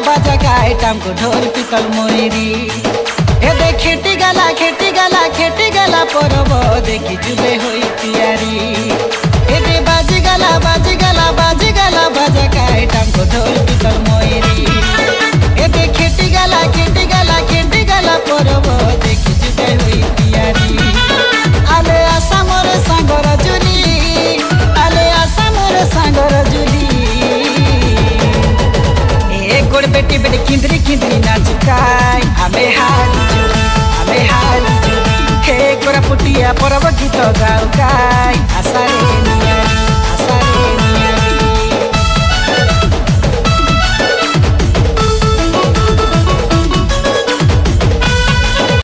बाजा गाए टाम को ढोल पितल मोरी ए दे खेटी गला परब देखी जुबे होई तियारी ए दे बाजी गला बाजा गाए टाम को ढोल पितल मोरी ए दे खेटी गला परब देखी जुबे होई तियारी आले आशा मोर सांगर जुली आले आशा मोर सांगर जुली ए गोड़ बेटी बेटी किंदरी नाचुकाई हमें हाली जुली हे गोरा पुटिया परब गीत गाउकाई आशा रे